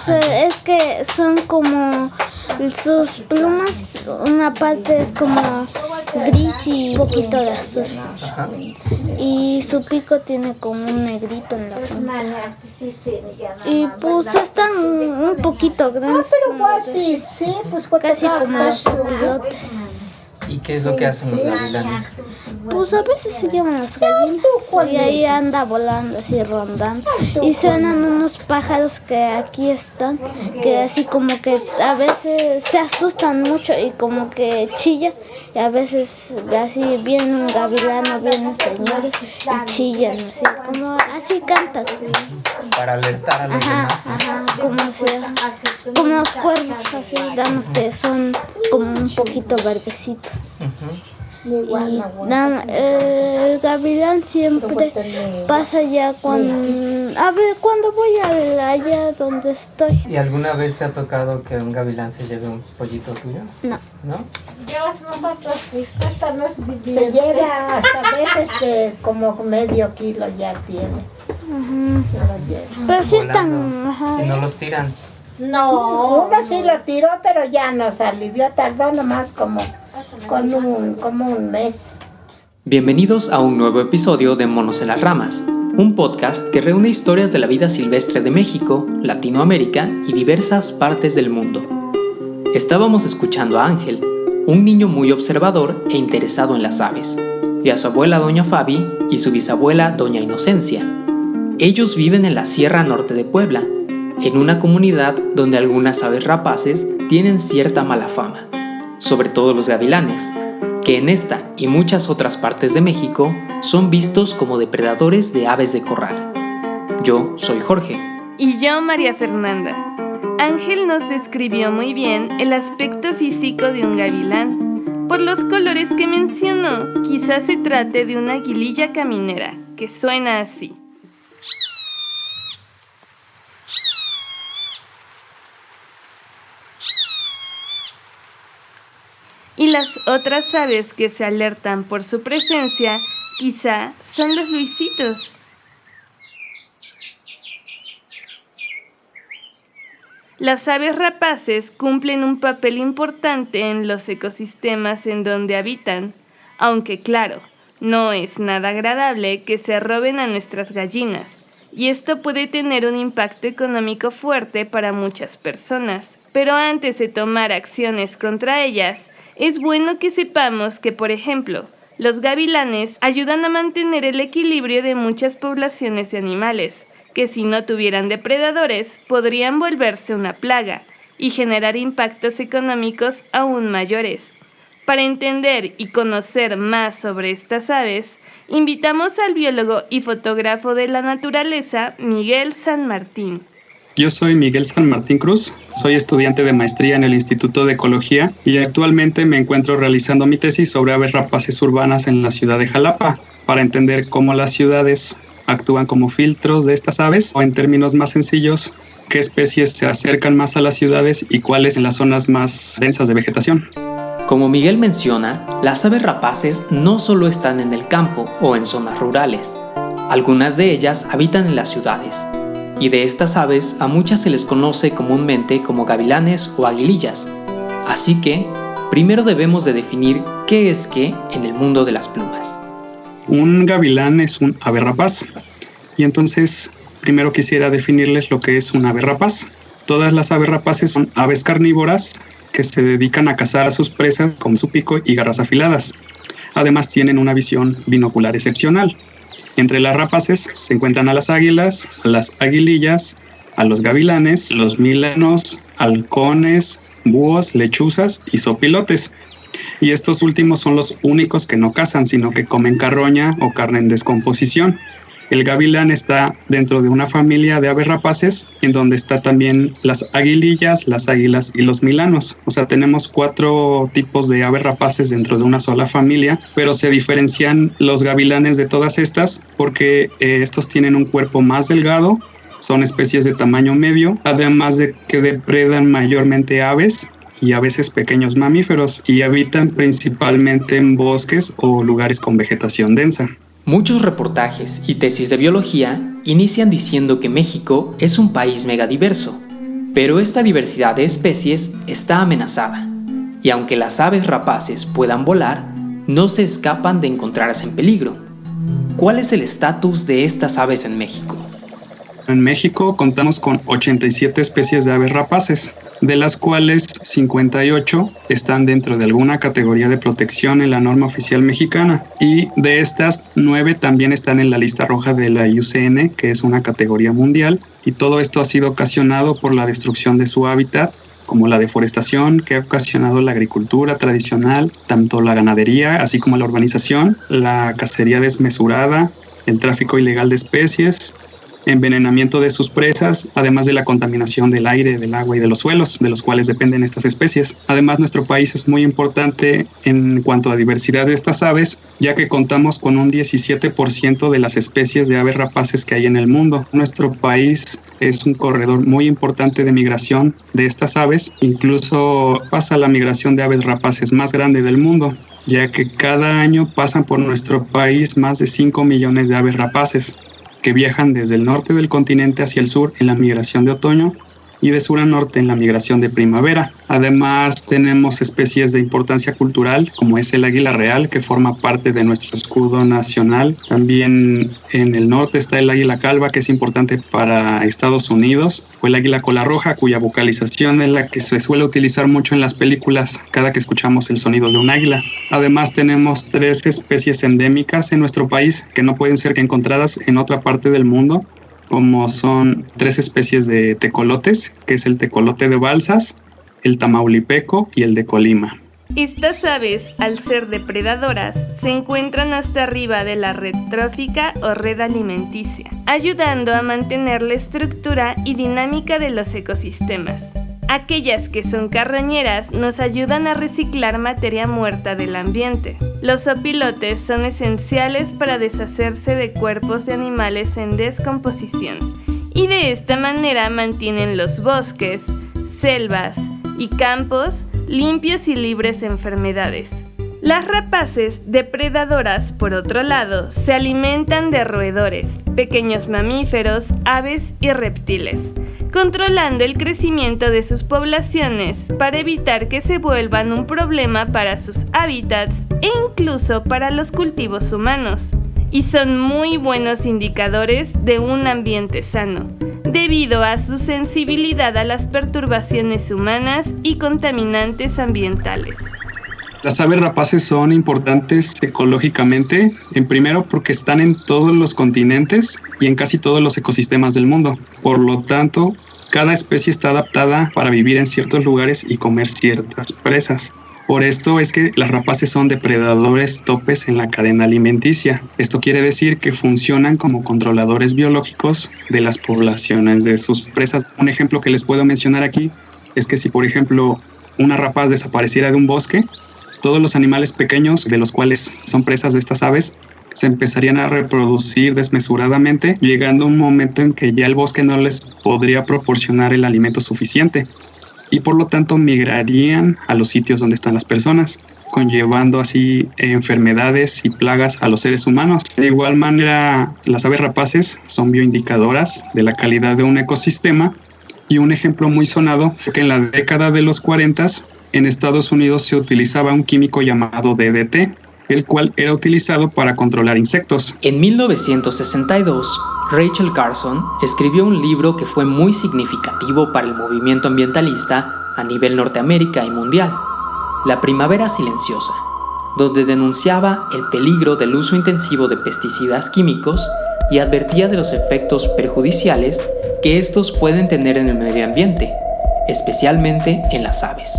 Es que son como sus plumas, una parte es como gris y un poquito de azul. Ajá. Y su pico tiene como un negrito en la punta. Y pues están un poquito grandes. Casi como los pilotes. ¿Y qué es lo que hacen los gavilanes? Pues a veces se llaman las gallinas y ahí anda volando así rondando y suenan unos pájaros que aquí están, que así como que a veces se asustan mucho y como que chillan, y a veces así viene un gavilán o vienen señores y chillan así, como así cantan. Para alertar a los demás. Como los cuervos así, digamos que son como un poquito verdecitos. El gavilán siempre pasa ya cuando voy allá donde estoy. ¿Y alguna vez te ha tocado que un gavilán se lleve un pollito tuyo? No. ¿No? Nosotros sí, se llega hasta veces como medio kilo ya tiene. Pero sí Volando. están. ¿Y no los tiran? No, uno sí lo tiró, pero ya nos alivió, tardó nomás como un mes. Bienvenidos a un nuevo episodio de Monos en las Ramas, un podcast que reúne historias de la vida silvestre de México, Latinoamérica y diversas partes del mundo. Estábamos escuchando a Ángel, un niño muy observador e interesado en las aves, y a su abuela Doña Fabi y su bisabuela Doña Inocencia. Ellos viven en la Sierra Norte de Puebla, en una comunidad donde algunas aves rapaces tienen cierta mala fama, sobre todo los gavilanes, que en esta y muchas otras partes de México son vistos como depredadores de aves de corral. Yo soy Jorge. Y yo, María Fernanda. Ángel nos describió muy bien el aspecto físico de un gavilán. Por los colores que mencionó, quizás se trate de una aguililla caminera, que suena así. Y las otras aves que se alertan por su presencia, quizá son los luisitos. Las aves rapaces cumplen un papel importante en los ecosistemas en donde habitan, aunque claro, no es nada agradable que se roben a nuestras gallinas, y esto puede tener un impacto económico fuerte para muchas personas. Pero antes de tomar acciones contra ellas, es bueno que sepamos que, por ejemplo, los gavilanes ayudan a mantener el equilibrio de muchas poblaciones de animales, que si no tuvieran depredadores podrían volverse una plaga y generar impactos económicos aún mayores. Para entender y conocer más sobre estas aves, invitamos al biólogo y fotógrafo de la naturaleza, Miguel San Martín. Yo soy Miguel San Martín Cruz, soy estudiante de maestría en el Instituto de Ecología y actualmente me encuentro realizando mi tesis sobre aves rapaces urbanas en la ciudad de Jalapa, para entender cómo las ciudades actúan como filtros de estas aves, o en términos más sencillos, qué especies se acercan más a las ciudades y cuáles en las zonas más densas de vegetación. Como Miguel menciona, las aves rapaces no solo están en el campo o en zonas rurales. Algunas de ellas habitan en las ciudades. Y de estas aves a muchas se les conoce comúnmente como gavilanes o aguilillas. Así que, primero debemos de definir qué es qué en el mundo de las plumas. Un gavilán es un ave rapaz, y entonces primero quisiera definirles lo que es un ave rapaz. Todas las aves rapaces son aves carnívoras que se dedican a cazar a sus presas con su pico y garras afiladas. Además tienen una visión binocular excepcional. Entre las rapaces se encuentran a las águilas, a las aguilillas, a los gavilanes, los milanos, halcones, búhos, lechuzas y zopilotes. Y estos últimos son los únicos que no cazan, sino que comen carroña o carne en descomposición. El gavilán está dentro de una familia de aves rapaces, en donde está también las aguilillas, las águilas y los milanos. O sea, tenemos 4 tipos de aves rapaces dentro de una sola familia, pero se diferencian los gavilanes de todas estas porque estos tienen un cuerpo más delgado, son especies de tamaño medio, además de que depredan mayormente aves y a veces pequeños mamíferos, y habitan principalmente en bosques o lugares con vegetación densa. Muchos reportajes y tesis de biología inician diciendo que México es un país megadiverso, Pero esta diversidad de especies está amenazada, y aunque las aves rapaces puedan volar, no se escapan de encontrarse en peligro. ¿Cuál es el estatus de estas aves en México? En México contamos con 87 especies de aves rapaces, de las cuales 58 están dentro de alguna categoría de protección en la norma oficial mexicana, y de estas 9 también están en la lista roja de la IUCN, que es una categoría mundial, y todo esto ha sido ocasionado por la destrucción de su hábitat, como la deforestación que ha ocasionado la agricultura tradicional, tanto la ganadería, así como la urbanización, la cacería desmesurada, el tráfico ilegal de especies, envenenamiento de sus presas, además de la contaminación del aire, del agua y de los suelos, de los cuales dependen estas especies. Además, nuestro país es muy importante en cuanto a diversidad de estas aves, ya que contamos con un 17% de las especies de aves rapaces que hay en el mundo. Nuestro país es un corredor muy importante de migración de estas aves, incluso pasa la migración de aves rapaces más grande del mundo, ya que cada año pasan por nuestro país más de 5 millones de aves rapaces, que viajan desde el norte del continente hacia el sur en la migración de otoño y de sur a norte en la migración de primavera. Además, tenemos especies de importancia cultural, como es el águila real, que forma parte de nuestro escudo nacional. También en el norte está el águila calva, que es importante para Estados Unidos, o el águila cola roja, cuya vocalización es la que se suele utilizar mucho en las películas cada que escuchamos el sonido de un águila. Además, tenemos 3 especies endémicas en nuestro país que no pueden ser encontradas en otra parte del mundo, como son 3 especies de tecolotes, que es el tecolote de Balsas, el tamaulipeco y el de Colima. Estas aves, al ser depredadoras, se encuentran hasta arriba de la red trófica o red alimenticia, ayudando a mantener la estructura y dinámica de los ecosistemas. Aquellas que son carroñeras nos ayudan a reciclar materia muerta del ambiente. Los opilotes son esenciales para deshacerse de cuerpos de animales en descomposición, y de esta manera mantienen los bosques, selvas y campos limpios y libres de enfermedades. Las rapaces depredadoras, por otro lado, se alimentan de roedores, pequeños mamíferos, aves y reptiles, controlando el crecimiento de sus poblaciones para evitar que se vuelvan un problema para sus hábitats e incluso para los cultivos humanos. Y son muy buenos indicadores de un ambiente sano, debido a su sensibilidad a las perturbaciones humanas y contaminantes ambientales. Las aves rapaces son importantes ecológicamente, en primero porque están en todos los continentes y en casi todos los ecosistemas del mundo. Por lo tanto, cada especie está adaptada para vivir en ciertos lugares y comer ciertas presas. Por esto es que las rapaces son depredadores topes en la cadena alimenticia. Esto quiere decir que funcionan como controladores biológicos de las poblaciones de sus presas. Un ejemplo que les puedo mencionar aquí es que si, por ejemplo, una rapaz desapareciera de un bosque, todos los animales pequeños, de los cuales son presas de estas aves, se empezarían a reproducir desmesuradamente, llegando a un momento en que ya el bosque no les podría proporcionar el alimento suficiente y por lo tanto migrarían a los sitios donde están las personas, conllevando así enfermedades y plagas a los seres humanos. De igual manera, las aves rapaces son bioindicadoras de la calidad de un ecosistema, y un ejemplo muy sonado fue que en la década de los 40 en Estados Unidos se utilizaba un químico llamado DDT, el cual era utilizado para controlar insectos. En 1962, Rachel Carson escribió un libro que fue muy significativo para el movimiento ambientalista a nivel Norteamérica y mundial, La Primavera Silenciosa, donde denunciaba el peligro del uso intensivo de pesticidas químicos y advertía de los efectos perjudiciales que estos pueden tener en el medio ambiente, especialmente en las aves.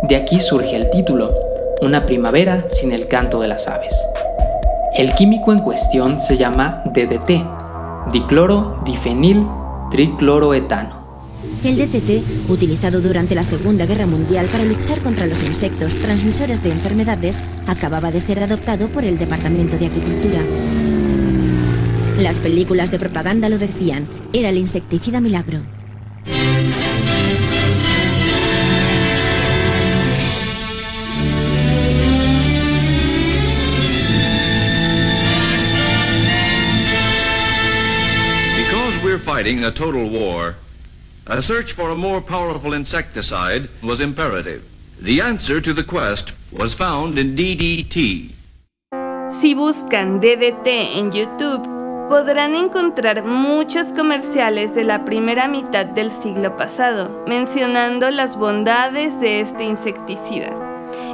De aquí surge el título, Una primavera sin el canto de las aves. El químico en cuestión se llama DDT, dicloro difenil tricloroetano. El DDT, utilizado durante la Segunda Guerra Mundial para luchar contra los insectos transmisores de enfermedades, acababa de ser adoptado por el Departamento de Agricultura. Las películas de propaganda lo decían, era el insecticida milagro. We're fighting a total war. A search for a more powerful insecticide was imperative. The answer to the quest was found in DDT. Si buscan DDT en YouTube, podrán encontrar muchos comerciales de la primera mitad del siglo pasado, mencionando las bondades de este insecticida.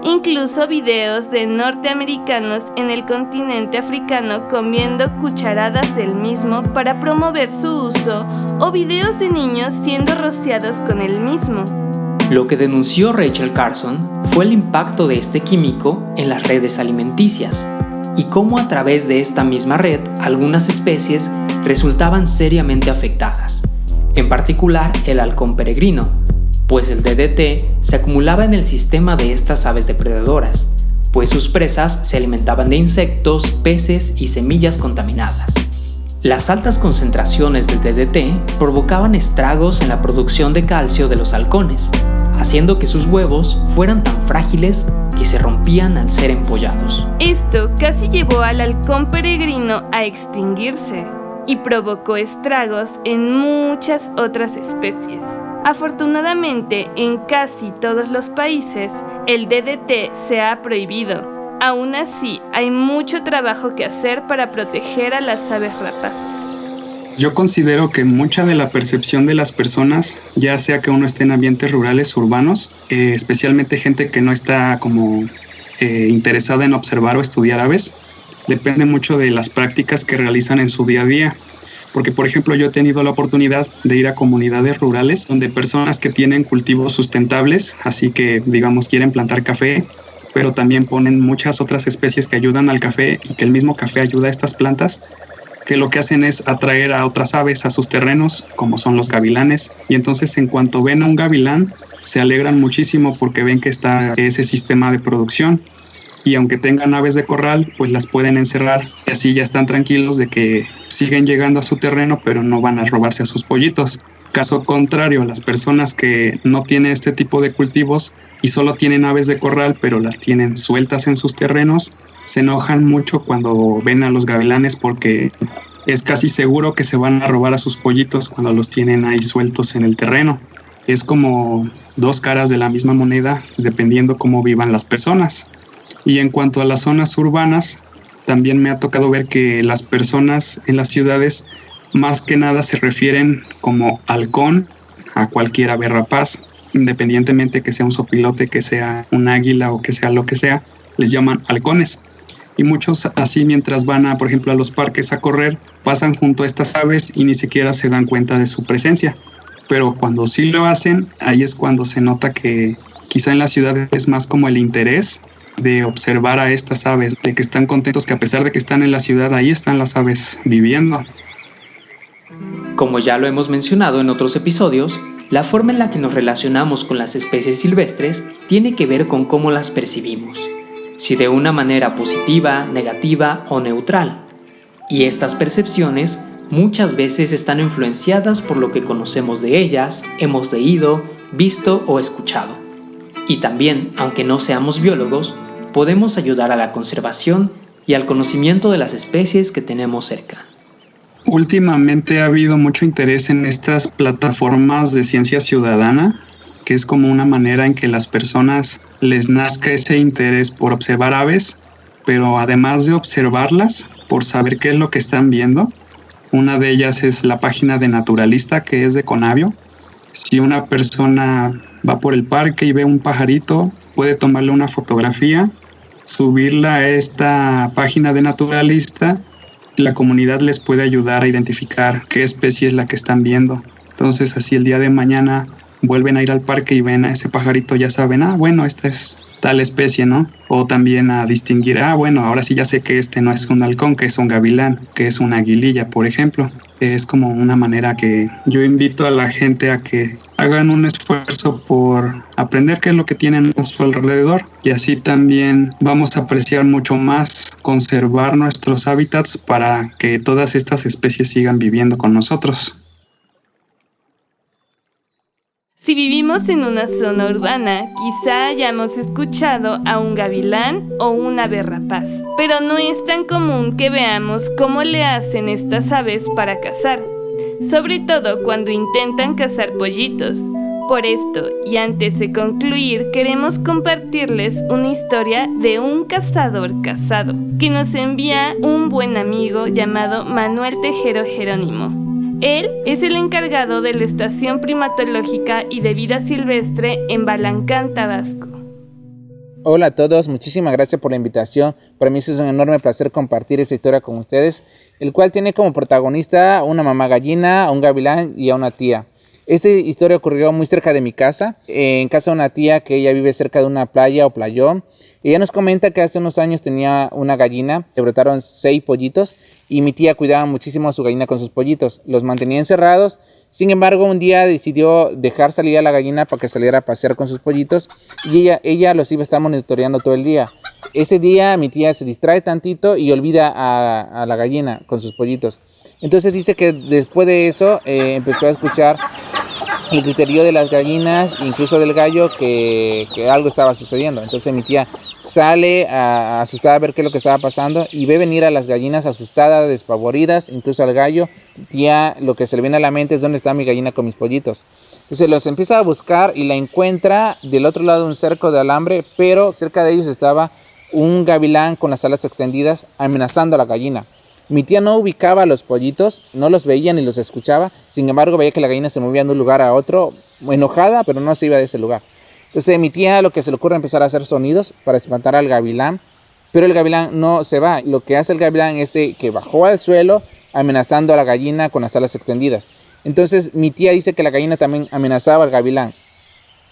Incluso videos de norteamericanos en el continente africano comiendo cucharadas del mismo para promover su uso, o videos de niños siendo rociados con el mismo. Lo que denunció Rachel Carson fue el impacto de este químico en las redes alimenticias y cómo a través de esta misma red algunas especies resultaban seriamente afectadas, en particular el halcón peregrino, pues el DDT se acumulaba en el sistema de estas aves depredadoras, pues sus presas se alimentaban de insectos, peces y semillas contaminadas. Las altas concentraciones del DDT provocaban estragos en la producción de calcio de los halcones, haciendo que sus huevos fueran tan frágiles que se rompían al ser empollados. Esto casi llevó al halcón peregrino a extinguirse y provocó estragos en muchas otras especies. Afortunadamente, en casi todos los países, el DDT se ha prohibido. Aún así, hay mucho trabajo que hacer para proteger a las aves rapaces. Yo considero que mucha de la percepción de las personas, ya sea que uno esté en ambientes rurales, urbanos, especialmente gente que no está como interesada en observar o estudiar aves, depende mucho de las prácticas que realizan en su día a día. Porque, por ejemplo, yo he tenido la oportunidad de ir a comunidades rurales donde personas que tienen cultivos sustentables, así que, digamos, quieren plantar café, pero también ponen muchas otras especies que ayudan al café y que el mismo café ayuda a estas plantas, que lo que hacen es atraer a otras aves a sus terrenos, como son los gavilanes, y entonces en cuanto ven a un gavilán, se alegran muchísimo porque ven que está ese sistema de producción, y aunque tengan aves de corral, pues las pueden encerrar, y así ya están tranquilos de que siguen llegando a su terreno, pero no van a robarse a sus pollitos. Caso contrario, las personas que no tienen este tipo de cultivos y solo tienen aves de corral, pero las tienen sueltas en sus terrenos, se enojan mucho cuando ven a los gavilanes porque es casi seguro que se van a robar a sus pollitos cuando los tienen ahí sueltos en el terreno. Es como dos caras de la misma moneda, dependiendo cómo vivan las personas. Y en cuanto a las zonas urbanas, también me ha tocado ver que las personas en las ciudades más que nada se refieren como halcón a cualquier ave rapaz, independientemente que sea un zopilote, que sea un águila o que sea lo que sea, les llaman halcones. Y muchos así mientras van por ejemplo, a los parques a correr, pasan junto a estas aves y ni siquiera se dan cuenta de su presencia. Pero cuando sí lo hacen, ahí es cuando se nota que quizá en la ciudad es más como el interés de observar a estas aves, de que están contentos que a pesar de que están en la ciudad, ahí están las aves viviendo. Como ya lo hemos mencionado en otros episodios, la forma en la que nos relacionamos con las especies silvestres tiene que ver con cómo las percibimos, si de una manera positiva, negativa o neutral. Y estas percepciones muchas veces están influenciadas por lo que conocemos de ellas, hemos leído, visto o escuchado. Y también, aunque no seamos biólogos, podemos ayudar a la conservación y al conocimiento de las especies que tenemos cerca. Últimamente ha habido mucho interés en estas plataformas de ciencia ciudadana, que es como una manera en que las personas les nazca ese interés por observar aves, pero además de observarlas, por saber qué es lo que están viendo. Una de ellas es la página de Naturalista, que es de Conavio. Si una persona va por el parque y ve un pajarito, puede tomarle una fotografía, subirla a esta página de Naturalista. La comunidad les puede ayudar a identificar qué especie es la que están viendo. Entonces, así el día de mañana vuelven a ir al parque y ven a ese pajarito, ya saben, bueno, esta es tal especie, ¿no? O también a distinguir, bueno, ahora sí ya sé que este no es un halcón, que es un gavilán, que es una aguililla, por ejemplo. Es como una manera que yo invito a la gente a que hagan un esfuerzo por aprender qué es lo que tienen a su alrededor, y así también vamos a apreciar mucho más conservar nuestros hábitats para que todas estas especies sigan viviendo con nosotros. Si vivimos en una zona urbana, quizá hayamos escuchado a un gavilán o un ave rapaz, pero no es tan común que veamos cómo le hacen estas aves para cazar. sobre todo cuando intentan cazar pollitos. Por esto, y antes de concluir, queremos compartirles una historia de un cazador casado, que nos envía un buen amigo llamado Manuel Tejero Jerónimo. Él es el encargado de la Estación Primatológica y de Vida Silvestre en Balancán, Tabasco. Hola a todos, muchísimas gracias por la invitación. Para mí es un enorme placer compartir esta historia con ustedes, el cual tiene como protagonista una mamá gallina, a un gavilán y a una tía. Esta historia ocurrió muy cerca de mi casa, en casa de una tía que ella vive cerca de una playa o playón. Ella nos comenta que hace unos años tenía una gallina, se brotaron 6 pollitos y mi tía cuidaba muchísimo a su gallina con sus pollitos, los mantenía encerrados. Sin embargo, un día decidió dejar salir a la gallina para que saliera a pasear con sus pollitos y ella los iba a estar monitoreando todo el día. Ese día mi tía se distrae tantito y olvida a la gallina con sus pollitos. Entonces dice que después de eso empezó a escuchar el griterío de las gallinas, incluso del gallo, que algo estaba sucediendo. Entonces mi tía sale asustada a ver qué es lo que estaba pasando y ve venir a las gallinas asustadas, despavoridas, incluso al gallo. Tía, lo que se le viene a la mente es dónde está mi gallina con mis pollitos. Entonces los empieza a buscar y la encuentra del otro lado de un cerco de alambre, pero cerca de ellos estaba un gavilán con las alas extendidas amenazando a la gallina. Mi tía no ubicaba a los pollitos, no los veía ni los escuchaba, sin embargo veía que la gallina se movía de un lugar a otro, enojada, pero no se iba de ese lugar. Entonces mi tía lo que se le ocurre es empezar a hacer sonidos para espantar al gavilán, pero el gavilán no se va. Lo que hace el gavilán es que bajó al suelo amenazando a la gallina con las alas extendidas. Entonces mi tía dice que la gallina también amenazaba al gavilán.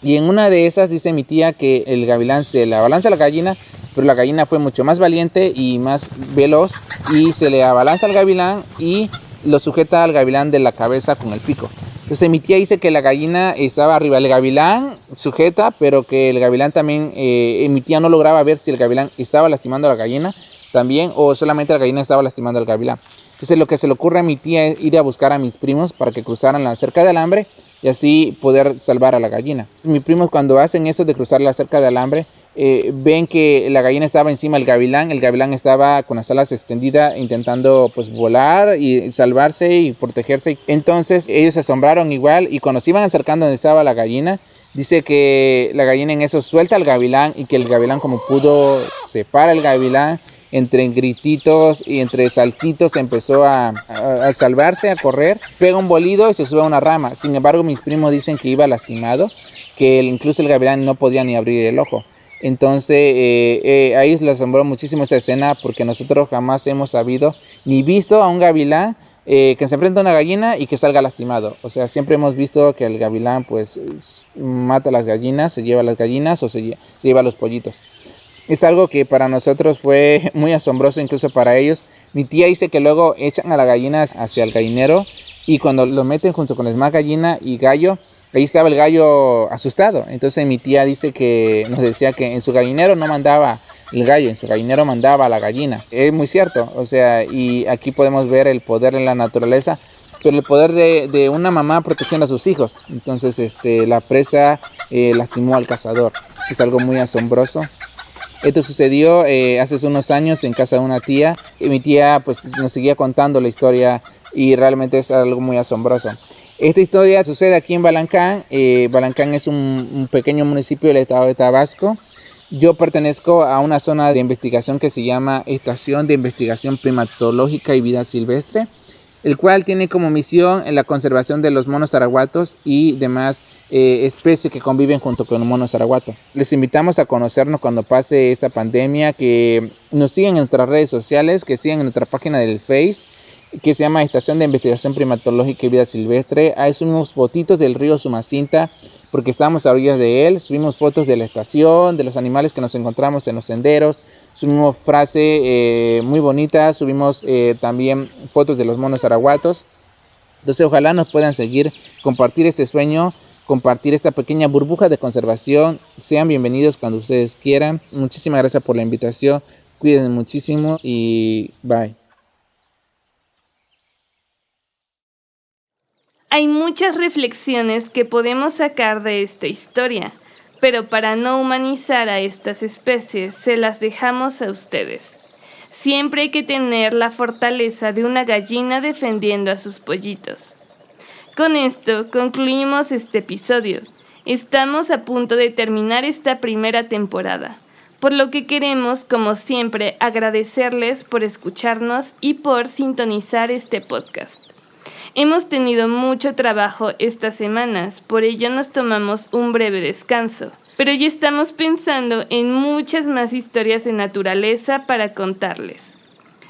Y en una de esas dice mi tía que el gavilán se le abalanza a la gallina, pero la gallina fue mucho más valiente y más veloz y se le abalanza al gavilán y lo sujeta al gavilán de la cabeza con el pico. Entonces mi tía dice que la gallina estaba arriba del gavilán, sujeta, pero que el gavilán también, mi tía no lograba ver si el gavilán estaba lastimando a la gallina también o solamente la gallina estaba lastimando al gavilán. Entonces lo que se le ocurre a mi tía es ir a buscar a mis primos para que cruzaran la cerca de alambre y así poder salvar a la gallina. Mis primos cuando hacen eso de cruzar la cerca de alambre, ven que la gallina estaba encima del gavilán, el gavilán estaba con las alas extendidas intentando pues volar y salvarse y protegerse. Entonces ellos se asombraron igual y cuando se iban acercando donde estaba la gallina, dice que la gallina en eso suelta al gavilán y que el gavilán como pudo separa el gavilán. Entre grititos y entre saltitos empezó a salvarse, a correr, pega un bolido y se sube a una rama. Sin embargo, mis primos dicen que iba lastimado, que incluso el gavilán no podía ni abrir el ojo. Entonces ahí les asombró muchísimo esa escena porque nosotros jamás hemos sabido ni visto a un gavilán que se enfrenta a una gallina y que salga lastimado. O sea, siempre hemos visto que el gavilán pues mata a las gallinas, se lleva a las gallinas o se lleva a los pollitos. Es algo que para nosotros fue muy asombroso, incluso para ellos. Mi tía dice que luego echan a las gallinas hacia el gallinero y cuando lo meten junto con la demás gallina y gallo, ahí estaba el gallo asustado. Entonces mi tía dice que nos decía que en su gallinero no mandaba el gallo, en su gallinero mandaba a la gallina. Es muy cierto, o sea, y aquí podemos ver el poder en la naturaleza, pero el poder de una mamá protegiendo a sus hijos. Entonces la presa lastimó al cazador. Es algo muy asombroso. Esto sucedió hace unos años en casa de una tía y mi tía pues nos seguía contando la historia y realmente es algo muy asombroso. Esta historia sucede aquí en Balancán. Balancán es un pequeño municipio del estado de Tabasco. Yo pertenezco a una zona de investigación que se llama Estación de Investigación Primatológica y Vida Silvestre, el cual tiene como misión la conservación de los monos araguatos y demás especies que conviven junto con el mono araguato. Les invitamos a conocernos cuando pase esta pandemia, que nos sigan en nuestras redes sociales, que sigan en nuestra página del Face, que se llama Estación de Investigación Primatológica y Vida Silvestre. Ahí subimos fotitos del río Sumacinta, porque estamos a orillas de él. Subimos fotos de la estación, de los animales que nos encontramos en los senderos. Subimos frases muy bonitas, subimos también fotos de los monos araguatos. Entonces ojalá nos puedan seguir, compartir este sueño, compartir esta pequeña burbuja de conservación. Sean bienvenidos cuando ustedes quieran. Muchísimas gracias por la invitación. Cuídense muchísimo y bye. Hay muchas reflexiones que podemos sacar de esta historia, pero para no humanizar a estas especies, se las dejamos a ustedes. Siempre hay que tener la fortaleza de una gallina defendiendo a sus pollitos. Con esto concluimos este episodio. Estamos a punto de terminar esta primera temporada, por lo que queremos, como siempre, agradecerles por escucharnos y por sintonizar este podcast. Hemos tenido mucho trabajo estas semanas, por ello nos tomamos un breve descanso, pero ya estamos pensando en muchas más historias de naturaleza para contarles.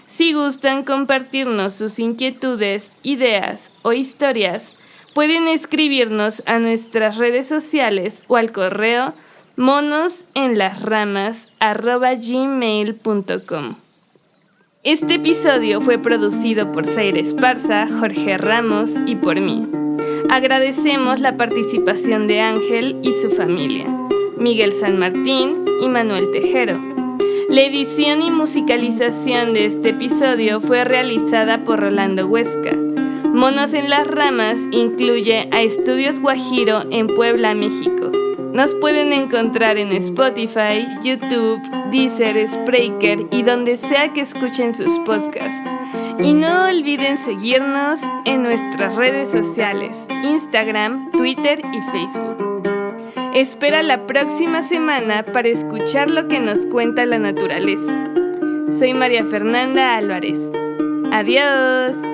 Si gustan compartirnos sus inquietudes, ideas o historias, pueden escribirnos a nuestras redes sociales o al correo monosenlasramas@gmail.com. Este episodio fue producido por Zaire Esparza, Jorge Ramos y por mí. Agradecemos la participación de Ángel y su familia, Miguel San Martín y Manuel Tejero. La edición y musicalización de este episodio fue realizada por Rolando Huesca. Monos en las Ramas incluye a Estudios Guajiro en Puebla, México. Nos pueden encontrar en Spotify, YouTube, Deezer, Spreaker y donde sea que escuchen sus podcasts. Y no olviden seguirnos en nuestras redes sociales, Instagram, Twitter y Facebook. Espera la próxima semana para escuchar lo que nos cuenta la naturaleza. Soy María Fernanda Álvarez. Adiós.